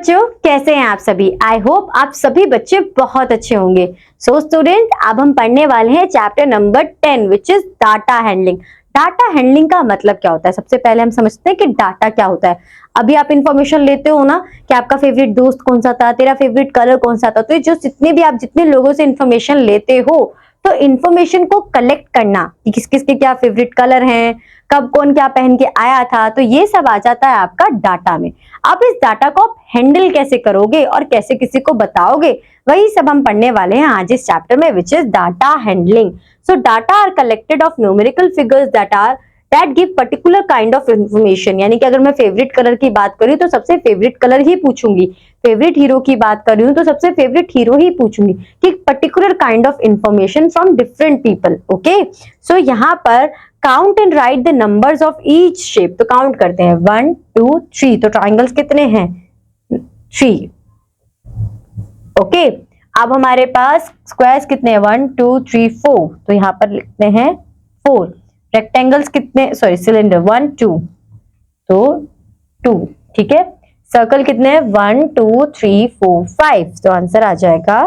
बच्चों, कैसे हैं आप सभी। आई होप आप सभी बच्चे बहुत अच्छे होंगे। सो स्टूडेंट, अब हम पढ़ने वाले हैं chapter number 10 which is data handling. Data handling का मतलब क्या होता है? सबसे पहले हम समझते हैं कि डाटा क्या होता है। अभी आप इंफॉर्मेशन लेते हो ना कि आपका फेवरेट दोस्त कौन सा था, तेरा फेवरेट कलर कौन सा था, तो जो जितने लोगों से इंफॉर्मेशन लेते हो, तो इंफॉर्मेशन को कलेक्ट करना कि किस किस के क्या फेवरेट कलर हैं, कब कौन क्या पहन के आया था, तो ये सब आ जाता है आपका डाटा में। अब इस डाटा को आप हैंडल कैसे करोगे और कैसे किसी को बताओगे, वही सब हम पढ़ने वाले हैं आज इस चैप्टर में, which is data handling. So data are collected of numerical figures that give particular kind of information. यानी कि अगर मैं फेवरेट कलर की बात करूं तो सबसे फेवरेट कलर ही पूछूंगी, फेवरेट हीरो की बात कर रही हूं तो सबसे फेवरेट हीरो ही पूछूंगी कि particular kind of information from different people. Okay, so यहाँ पर count and write the numbers of each shape. तो काउंट करते हैं 1 2 3। तो ट्राइंगल्स कितने हैं? 3। ओके, अब हमारे पास स्क्वायर्स कितने हैं? 1 2 3 4। तो यहाँ पर लिखते हैं 4। रेक्टेंगल्स कितने, सॉरी सिलेंडर 1 2, तो 2। ठीक है, सर्कल कितने हैं? 1 2 3 4 5। तो आंसर आ जाएगा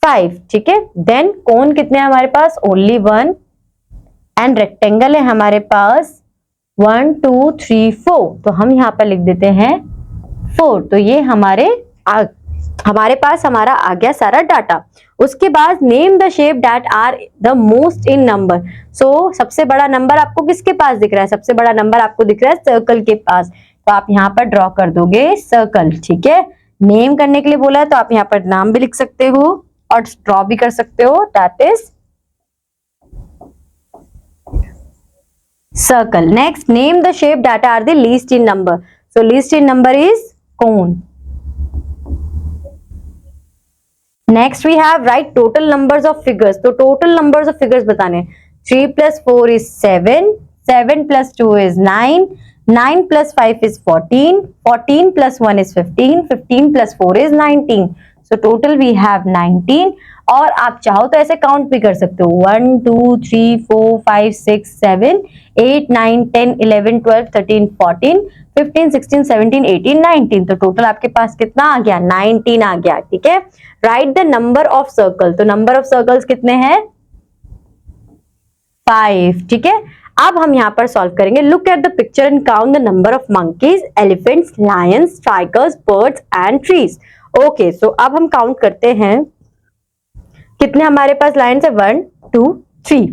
5। ठीक है, देन कोन कितने हैं हमारे पास? ओनली 1। एंड रेक्टेंगल है हमारे पास 1 2 3 4। तो हम यहाँ पर लिख देते हैं 4। तो ये हमारे पास हमारा आ गया सारा डाटा। उसके बाद name the shape that are the most in number. So सबसे बड़ा नंबर आपको किसके पास दिख रहा है? सबसे बड़ा नंबर आपको दिख रहा है सर्कल के पास। तो आप यहाँ पर ड्रॉ कर दोगे सर्कल। ठीक है, नेम करने के लिए बोला है तो आप यहाँ पर नाम भी लिख सकते हो और ड्रॉ भी कर सकते हो, that is circle. Next, name the shape that are the least in number. So least in number is cone. Next we have write total numbers of figures. तो total numbers of figures बताने। 3 plus 4 is 7, 7 plus 2 is 9, 9 plus 5 is 14, 14 plus 1 is 15, 15 plus 4 is 19. So total we have 19. और आप चाहो तो ऐसे count भी कर सकते हो 1 2 3 4 5 6 7 8 9 10 11 12 13 14 15 16 17 18 19। तो टोटल आपके पास कितना आ गया? 19 आ गया। ठीक है, right the number of circle. तो नंबर ऑफ सर्कल्स कितने हैं? 5। ठीक है, अब हम यहाँ पर सॉल्व करेंगे। Look at the picture and count the number of monkeys, elephants, lions, tigers, birds and trees. Okay, so अब हम काउंट करते हैं कितने हमारे पास लायंस है? 1 2 3।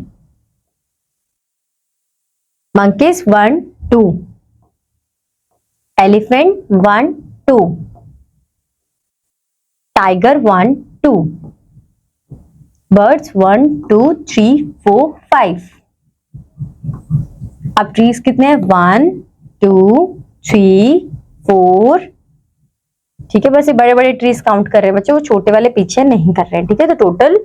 Monkeys 1 2, elephant 1 2, tiger 1 2, birds 1 2 3 4 5। अब ट्रीज कितने हैं? 1 2 3 4। ठीक है, बस ये बड़े बड़े ट्रीज काउंट कर रहे हैं बच्चों, वो छोटे वाले पीछे नहीं कर रहे हैं। ठीक है, तो टोटल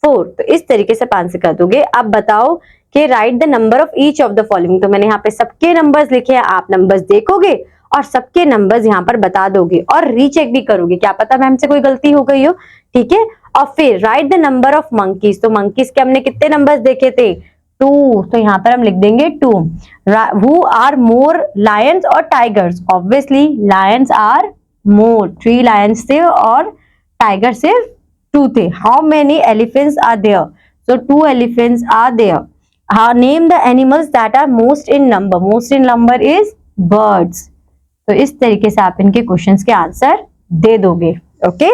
4। तो इस तरीके से आप आंसर कर दोगे। अब बताओ कि right the number of each of the following. तो मैंने यहाँ पे सबके नंबर्स लिखे हैं, आप नंबर्स देखोगे और सबके नंबर्स यहाँ पर बता दोगे और रीचेक भी करोगे, क्या पता मैम से कोई गलती हो गई हो। ठीक है, और फिर right the number of monkeys. तो मंकीज के हमने कितने नंबर्स देखे थे? 2। तो यहाँ पर हम लिख देंगे 2। हु आर मोर, लायंस और tigers? Obviously lions are more, 3 lions थे और टाइगर सिर्फ 2 थे। How many elephants are there? So 2 elephants are there. Name the animals that are most in number. Most in number is birds. तो इस तरीके से आप इनके क्वेश्चंस के आंसर दे दोगे। ओके,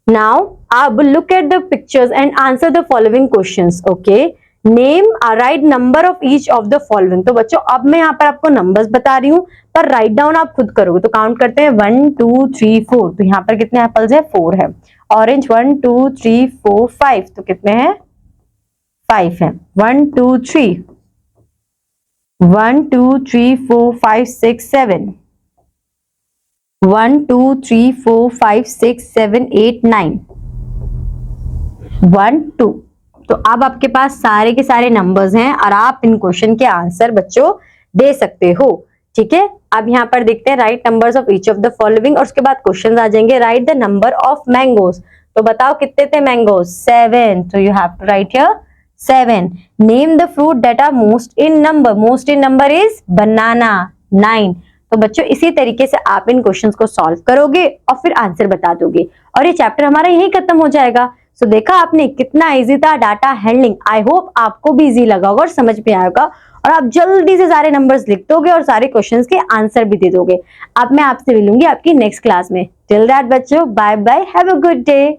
नाउ अब look at the pictures and answer the following questions. Okay, name right number of each of the following. तो बच्चों अब मैं यहाँ पर आपको नंबर्स बता रही हूँ, पर राइट डाउन आप खुद करोगे। तो काउंट करते हैं 1 2 3 4। तो यहाँ पर कितने एप्पल्स है? 4 है। ऑरेंज 1 2 3 4 5। तो कितने हैं? 5 है। 1 2 3, 1 2 3 4 5 6 7, 1 2 3 4 5 6 7 8 9, 1 2। तो अब आपके पास सारे के सारे नंबर्स हैं और आप इन क्वेश्चन के आंसर बच्चों दे सकते हो। ठीक है, अब यहाँ पर देखते हैं write numbers of each of the following और उसके बाद क्वेश्चन आ जाएंगे। Write the number of mangoes. तो बताओ कितने थे मैंगोज? 7। तो you have to write here 7. Name the fruit that are most in number. Most in number is banana 9. तो बच्चों इसी तरीके से आप इन क्वेश्चंस को सॉल्व करोगे और फिर आंसर बता दोगे और ये चैप्टर हमारा यही खत्म हो जाएगा। सो देखा आपने कितना इजी था डाटा हैंडलिंग। आई होप आपको भी इजी लगा होगा और समझ में आएगा और आप जल्दी से सारे नंबर्स लिख दोगे और सारे क्वेश्चंस के आंसर भी दे दोगे। अब मैं आपसे मिलूंगी आपकी नेक्स्ट क्लास में। टिल दैट बच्चों, bye bye, have a good day.